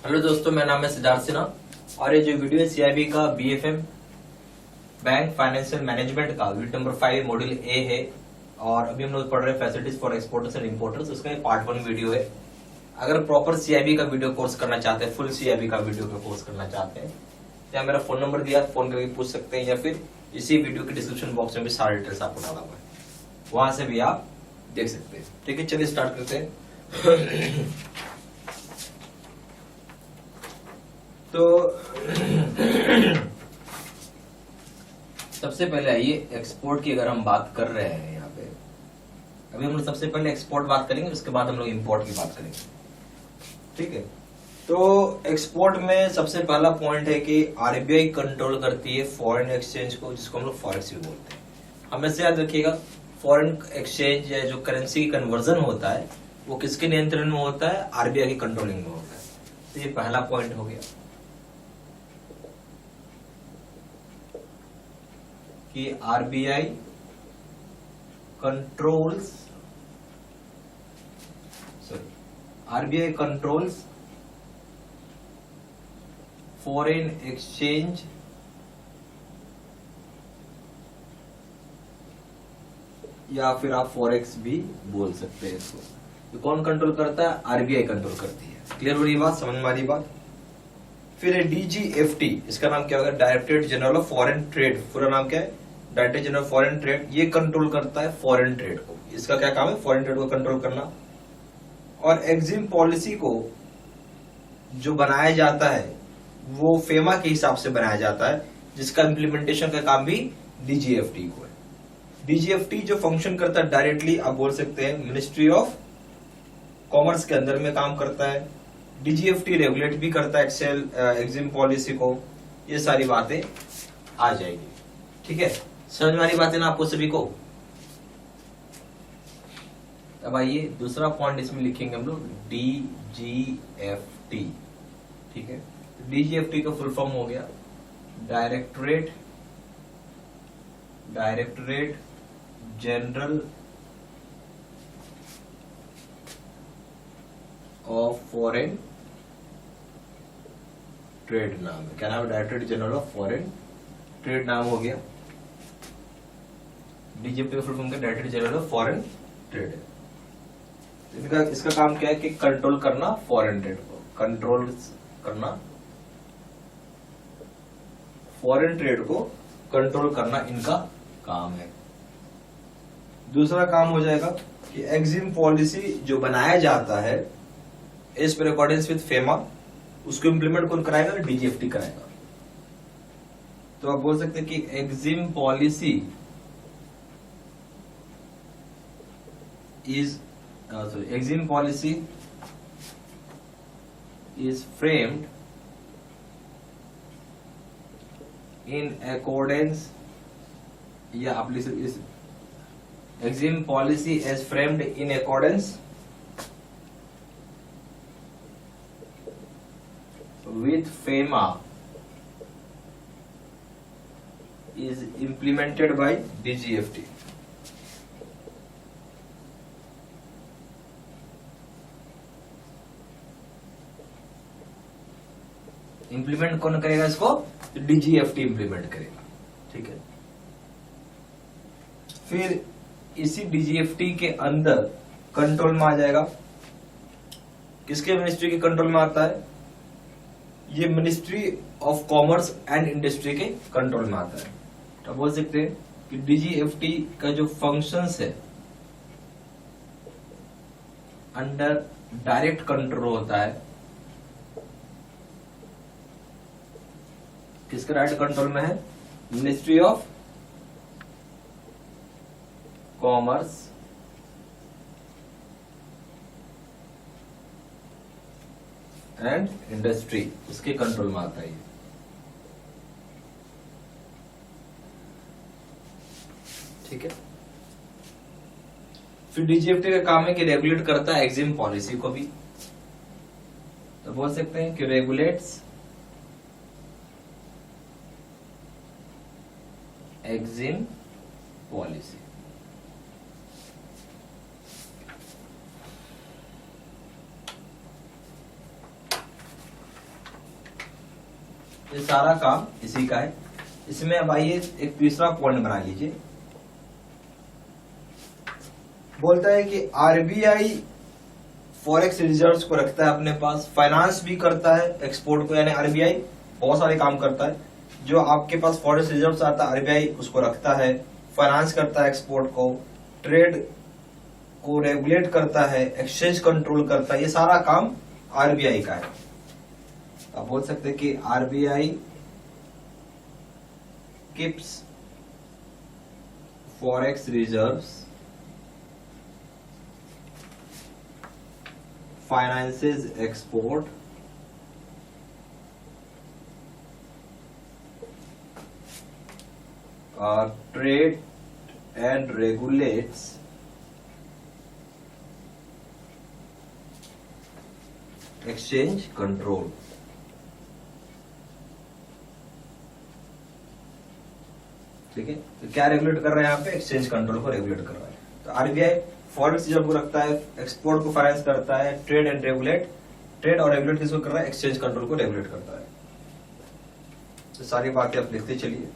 Hello दोस्तों, मेरा नाम है सिद्धार्थ सिन्हा और ये जो वीडियो है सीआईबी का बीएफएम बैंक फाइनेंशियल मैनेजमेंट का यूनिट नंबर 5 मॉड्यूल ए है। और अभी हम लोग पढ़ रहे हैं facilities for exporters and importers. उसका पार्ट 1 वीडियो है। अगर प्रॉपर सीआईबी का वीडियो कोर्स करना चाहते हैं, फुल सीआईबी का वीडियो का कोर्स करना चाहते हैं, या मेरा फोन नंबर दिया, फोन करके पूछ सकते हैं, या फिर इसी वीडियो के डिस्क्रिप्शन बॉक्स में भी सारे डिटेल्स आपको डाला हुआ है, वहां से भी आप देख सकते हैं। ठीक है, चलिए स्टार्ट करते हैं। तो सबसे पहले आइए एक्सपोर्ट की अगर हम बात कर रहे हैं यहाँ पे, अभी हम लोग सबसे पहले एक्सपोर्ट बात करेंगे, उसके बाद हम लोग इंपोर्ट की बात करेंगे। ठीक है, तो एक्सपोर्ट में सबसे पहला पॉइंट है कि आरबीआई कंट्रोल करती है फॉरेन एक्सचेंज को, जिसको हम लोग फॉरेक्स भी बोलते हैं। हमेशा याद रखिएगा, फॉरेन एक्सचेंज या जो करेंसी की कन्वर्जन होता है वो किसके नियंत्रण में होता है? आरबीआई की कंट्रोलिंग में होता है। तो ये पहला पॉइंट हो गया कि आरबीआई कंट्रोल्स फॉरेन एक्सचेंज या फिर आप फॉरेक्स भी बोल सकते हैं इसको। तो कौन कंट्रोल करता है? आरबीआई कंट्रोल करती है। क्लियर हो रही बात, समझ में आ रही बात? फिर है डीजीएफटी, इसका नाम क्या होगा? Directorate general of foreign trade. पूरा नाम क्या है? Directorate general of foreign trade. ये कंट्रोल करता है फॉरेन ट्रेड को। इसका क्या काम है? फॉरेन ट्रेड को कंट्रोल करना। और एग्जिम पॉलिसी को जो बनाया जाता है वो फेमा के हिसाब से बनाया जाता है, जिसका इम्प्लीमेंटेशन का काम भी डीजीएफटी को है। डीजीएफटी जो फंक्शन करता है डायरेक्टली, आप बोल सकते हैं मिनिस्ट्री ऑफ कॉमर्स के अंदर में काम करता है। डीजीएफटी रेगुलेट भी करता है एग्जिम पॉलिसी को। ये सारी बातें आ जाएगी। ठीक है, समझ में आ रही बातें ना आपको सभी को? अब आइए दूसरा पॉइंट इसमें लिखेंगे हम लोग, डीजीएफटी। ठीक है, डीजीएफटी का फुल फॉर्म हो गया directorate general of foreign trade नाम है। क्या नाम है? Directorate general of foreign trade नाम हो गया। डीजीएफटी का फुल फॉर्म क्या? Directorate general of foreign trade है। इसका काम क्या है कि कंट्रोल करना फॉरेन ट्रेड को, कंट्रोल करना फॉरेन ट्रेड को, कंट्रोल करना इनका काम है। दूसरा काम हो जाएगा कि एग्जिम पॉलिसी जो बनाया जाता है इस पर अकॉर्डेंस विद फेमा, उसको इंप्लीमेंट कौन कराएगा? डीजीएफटी कराएगा। तो आप बोल सकते हैं कि EXIM policy is framed in accordance, या आप लिख सकते हैं exim policy as framed in accordance with FEMA is implemented by DGFT। Implement कौन करेगा इसको? तो डीजीएफटी इंप्लीमेंट करेगा। ठीक है, फिर इसी डीजीएफटी के अंदर कंट्रोल में आ जाएगा। किसके मिनिस्ट्री के कंट्रोल में आता है? ये ministry of commerce and industry के कंट्रोल में आता है। तो बोल सकते हैं कि डीजीएफटी का जो फंक्शंस है अंडर डायरेक्ट कंट्रोल होता है। किसके डायरेक्ट कंट्रोल में है? Ministry of commerce and industry, उसके कंट्रोल में आता है। ठीक है, फिर डीजीएफटी का काम है कि रेगुलेट करता है एग्जिम पॉलिसी को भी। तो बोल सकते हैं कि रेगुलेट्स एग्जिम पॉलिसी। ये सारा काम इसी का है। इसमें अब आइए एक तीसरा पॉइंट बना लीजिए। बोलता है कि आरबीआई फॉरेक्स रिजर्व्स को रखता है अपने पास, फाइनेंस भी करता है एक्सपोर्ट को, यानी आरबीआई बहुत सारे काम करता है। जो आपके पास फॉरेक्स रिजर्व्स आता है आरबीआई उसको रखता है, फाइनेंस करता है एक्सपोर्ट को, ट्रेड को रेगुलेट करता है, एक्सचेंज कंट्रोल करता है, ये सारा काम आरबीआई का है। आप बोल सकते हैं कि RBI keeps forex reserves, finances export, trade and regulates exchange control। ठीक है, तो क्या रेगुलेट कर रहा है यहाँ पे? एक्सचेंज कंट्रोल को रेगुलेट कर रहा है। तो आरबीआई फॉरेक्स रिजर्व को रखता है, एक्सपोर्ट को फाइनेंस करता है, ट्रेड एंड रेगुलेट, ट्रेड और रेगुलेट किसको कर रहा है? एक्सचेंज कंट्रोल को रेगुलेट करता है। तो सारी बातें आप लिखते चलिए।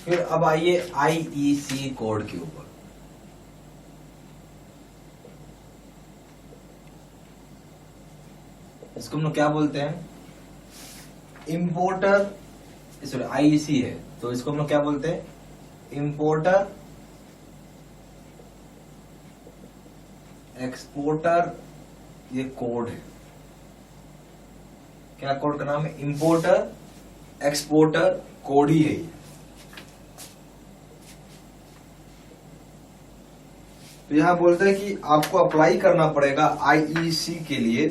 फिर अब आइए आईईसी कोड के ऊपर। इसको हम लोग क्या बोलते हैं? इंपोर्टर, सॉरी आईईसी है तो इसको हम लोग क्या बोलते हैं? इंपोर्टर एक्सपोर्टर, ये कोड है। क्या कोड का नाम है? इंपोर्टर एक्सपोर्टर कोड ही है। तो यहां बोलते हैं कि आपको अप्लाई करना पड़ेगा आईईसी के लिए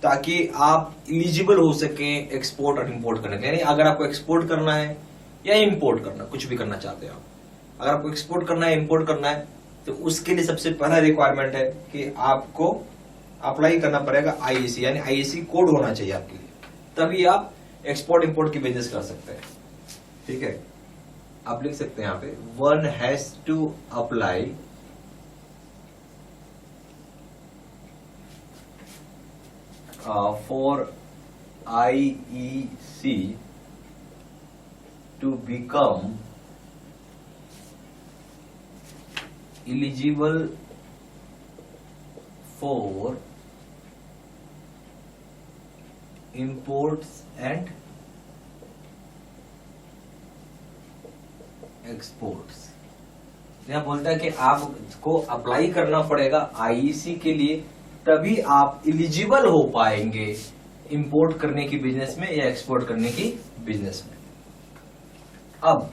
ताकि आप इलिजिबल हो सके एक्सपोर्ट और इंपोर्ट करने के। यानी अगर आपको एक्सपोर्ट करना है या इंपोर्ट करना, कुछ भी करना चाहते हैं आप, अगर आपको एक्सपोर्ट करना है इंपोर्ट करना है तो उसके लिए सबसे पहला रिक्वायरमेंट है कि आपको अप्लाई करना पड़ेगा आईईसी, यानी आईईसी कोड होना चाहिए आपके लिए, तभी आप एक्सपोर्ट इंपोर्ट की बिजनेस कर सकते हैं। ठीक है, आप लिख सकते हैं यहाँ पे one has to apply for IEC to become eligible for imports and exports। यह बोलता है कि आपको अप्लाई करना पड़ेगा आईईसी के लिए, तभी आप इलिजिबल हो पाएंगे इंपोर्ट करने की बिजनेस में या एक्सपोर्ट करने की बिजनेस में। अब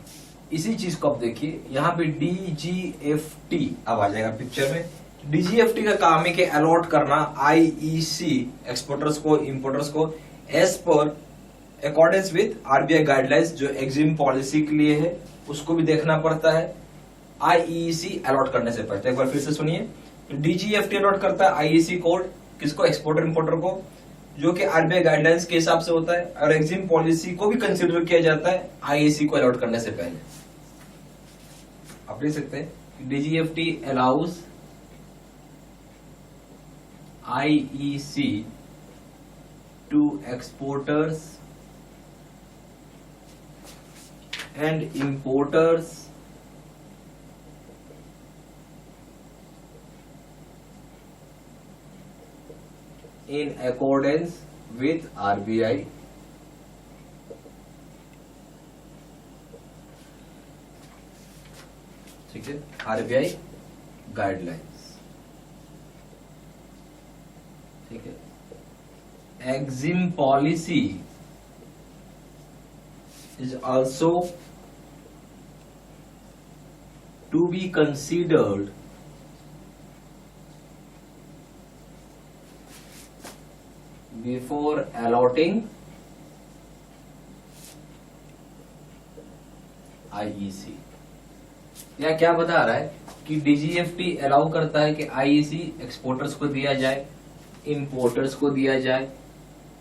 इसी चीज को आप देखिए, यहाँ पे डीजीएफटी अब आ जाएगा पिक्चर में। डीजीएफटी का काम है कि अलॉट करना आईईसी एक्सपोर्टर्स को इंपोर्टर्स को एज पर अकॉर्डेंस विद आरबीआई गाइडलाइंस, जो एग्जिम पॉलिसी के लिए है उसको भी देखना पड़ता है आईईसी अलॉट करने से पहले। एक बार फिर से सुनिए, डीजीएफटी अलॉट करता है आईईसी कोड किसको? एक्सपोर्टर इंपोर्टर को, जो कि आरबीआई गाइडलाइंस के हिसाब से होता है, और एग्जिम पॉलिसी को भी कंसीडर किया जाता है आईईसी को अलॉट करने से पहले। आप लिख सकते हैं DGFT allows IEC to exporters and importers in accordance with RBI ठीक है, आरबीआई गाइडलाइंस। ठीक है, EXIM policy is also to be considered before allotting IEC. यह क्या बता रहा है कि डीजीएफटी अलाउ करता है कि आईईसी एक्सपोर्टर्स को दिया जाए, इंपोर्टर्स को दिया जाए,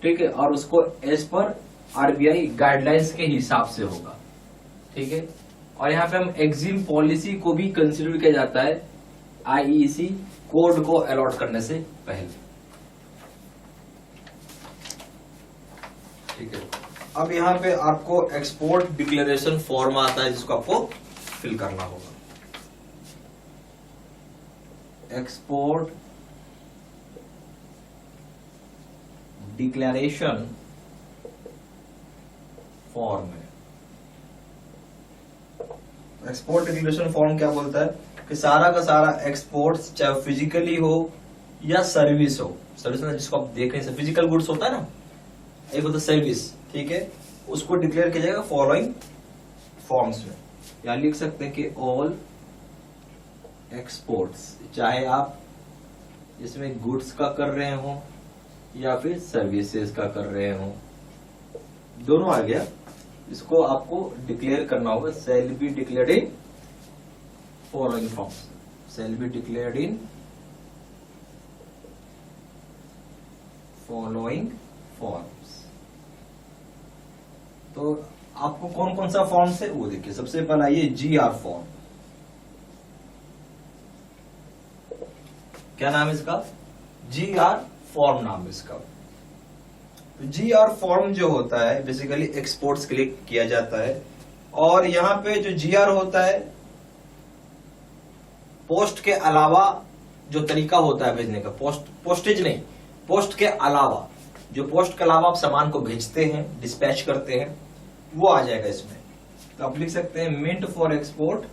ठीक है, और उसको एज पर आरबीआई गाइडलाइंस के हिसाब से होगा, ठीक है। और यहाँ पे हम एग्जिम पॉलिसी को भी कंसिडर किया जाता है आईईसी कोड को अलॉट करने से पहले, ठीक है। अब यहाँ पे आपको एक्सपोर्ट डिक्लेरेशन फॉर्म आता है जिसको आपको फिल करना होगा। एक्सपोर्ट डिक्लेरेशन फॉर्म है। एक्सपोर्ट डिक्लेरेशन फॉर्म क्या बोलता है कि सारा का सारा एक्सपोर्ट्स चाहे फिजिकली हो या सर्विस हो, सर्विस ना जिसको आप देख रहे हैं, फिजिकल गुड्स होता है ना, एक होता है सर्विस, ठीक है, उसको डिक्लेयर किया जाएगा फॉलोइंग फॉर्म्स में। या लिख सकते हैं कि ऑल एक्सपोर्ट्स, चाहे आप इसमें गुड्स का कर रहे हो या फिर सर्विसेज का कर रहे हो, दोनों आ गया, इसको आपको डिक्लेयर करना होगा। Shall be declared in following forms, shall be declared in following forms. तो आपको कौन कौन सा फॉर्म है वो देखिए। सबसे पहला ये जीआर फॉर्म, क्या नाम है इसका? जीआर फॉर्म नाम है इसका। तो जीआर फॉर्म जो होता है बेसिकली एक्सपोर्ट्स के लिए किया जाता है। और यहां पे जो जीआर होता है, पोस्ट के अलावा जो तरीका होता है भेजने का, पोस्टेज नहीं, पोस्ट के अलावा, जो पोस्ट के अलावा आप सामान को भेजते हैं, डिस्पैच करते हैं, वो आ जाएगा इसमें। तो आप लिख सकते हैं मिंट फॉर एक्सपोर्ट,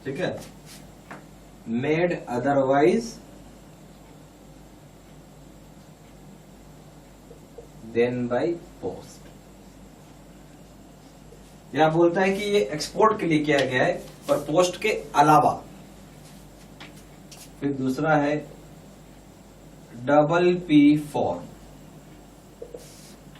ठीक है, made otherwise than by post. यह बोलता है कि ये एक्सपोर्ट के लिए किया गया है पर पोस्ट के अलावा। फिर दूसरा है डबल पी फॉर्म,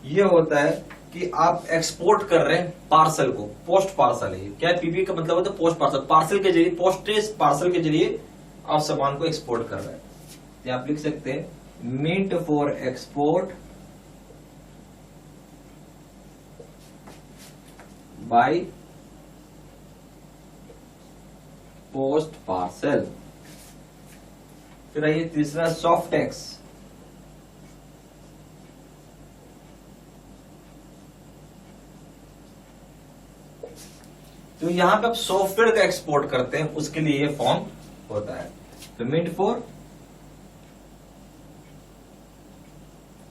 ये होता है कि आप एक्सपोर्ट कर रहे हैं पार्सल को, पोस्ट पार्सल है। क्या है? पीपी का मतलब होता है पोस्ट पार्सल, पार्सल के जरिए, पोस्टेज पार्सल के जरिए आप सामान को एक्सपोर्ट कर रहे हैं। तो आप लिख सकते हैं mint for export by post parcel. फिर आइए तीसरा सॉफ्ट टैक्स। तो यहां पे आप सॉफ्टवेयर का एक्सपोर्ट करते हैं, उसके लिए ये फॉर्म होता है। तो meant for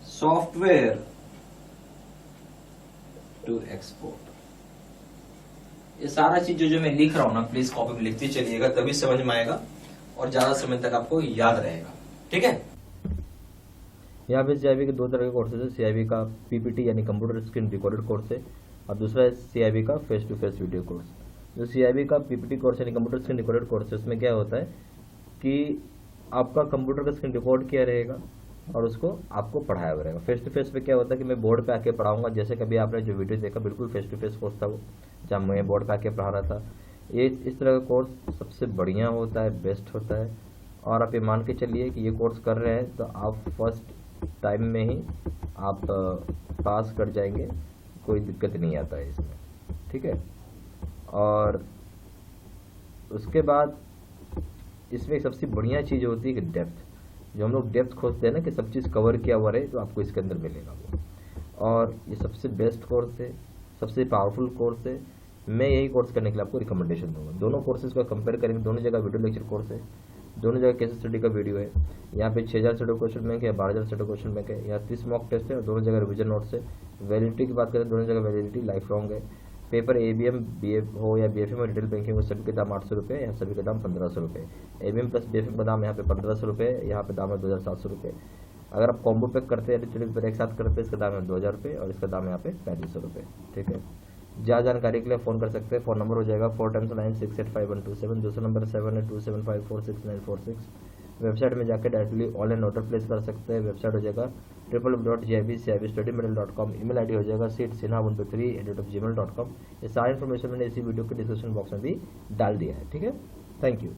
software to export. ये सारा चीज जो मैं लिख रहा हूं ना, प्लीज कॉपी में लिखते चलिएगा, तभी समझ में आएगा और ज्यादा समय तक आपको याद रहेगा, ठीक है। यहाँ पे सीआईबी के दो तरह के कोर्सेज है। सीआईबी का पीपीटी यानी कंप्यूटर स्क्रीन रिकॉर्डेड कोर्स है, और दूसरा है सीआईबी का face to face video course. जो सीआईबी का पीपीटी कोर्स यानी कंप्यूटर स्क्रीन रिकॉर्डेड कोर्स है, उसमें क्या होता है कि आपका कंप्यूटर का स्क्रीन रिकॉर्ड किया रहेगा और उसको आपको पढ़ाया हुआ रहेगा। फेस टू फेस पे क्या होता है कि मैं बोर्ड पे आके पढ़ाऊंगा, जैसे कभी आपने जो वीडियो देखा बिल्कुल फेस टू फेस कोर्स था वो, जहाँ मैं बोर्ड पे आके पढ़ा रहा था। ये इस तरह का कोर्स सबसे बढ़िया होता है, बेस्ट होता है। और आप ये मान के चलिए कि ये कोर्स कर रहे हैं तो आप फर्स्ट टाइम में ही आप पास कर जाएंगे, कोई दिक्कत नहीं आता है इसमें, ठीक है। और उसके बाद इसमें सबसे बढ़िया चीज़ होती है कि डेप्थ, जो हम लोग डेप्थ खोजते हैं ना कि सब चीज़ कवर किया हुआ रहे, तो आपको इसके अंदर मिलेगा वो। और ये सबसे बेस्ट कोर्स है, सबसे पावरफुल कोर्स है। मैं यही कोर्स करने के लिए आपको रिकमेंडेशन दूंगा। दोनों कोर्सेज को कंपेयर करेंगे, दोनों जगह वीडियो लेक्चर कोर्स है, दोनों जगह केस स्टडी का वीडियो है। यहाँ पे 6000 से क्वेश्चन बैंक है, 12000 से क्वेश्चन बैंक है। यहाँ 30 मॉक टेस्ट है और दोनों जगह रिविजन नोट्स है। वैलिडिटी की बात करें, दोनों जगह वैलिडिटी लाइफ लॉन्ग है। पेपर एबीएम बीएफ हो या बीएफएम और रिटेल बैंकिंग हो, सभी के दाम 800 रुपये, यहाँ सभी के दाम 1500 रुपये। एबीएम प्लस बीएफएम का दाम यहाँ पे 1500 रुपये, यहाँ पे दाम है 2700 रुपये। अगर आप कॉम्बो पैक करते हैं, रिटेल पेपर एक साथ करते हैं, इसका दाम है 2000 रुपये और इसका दाम यहाँ पे 3500 रुपये, ठीक है। ज़्यादा जानकारी के लिए फ़ोन कर सकते हैं। फ़ोन नंबर हो जाएगा 4 9 6 8 5 1 2 7। दूसरा नंबर 7 है 2 7 5 4 6 9 4 6। वेबसाइट में जाकर डायरेक्टली ऑनलाइन ऑर्डर प्लेस कर सकते हैं। वेबसाइट हो जाएगा www.gibstudymetal.com। ईमेल आईडी हो जाएगा seedsinha123@gmail.com। ये सारी इन्फॉर्मेशन मैंने इसी वीडियो के डिस्क्रिप्शन बॉक्स में भी डाल दिया है। ठीक है, थैंक यू।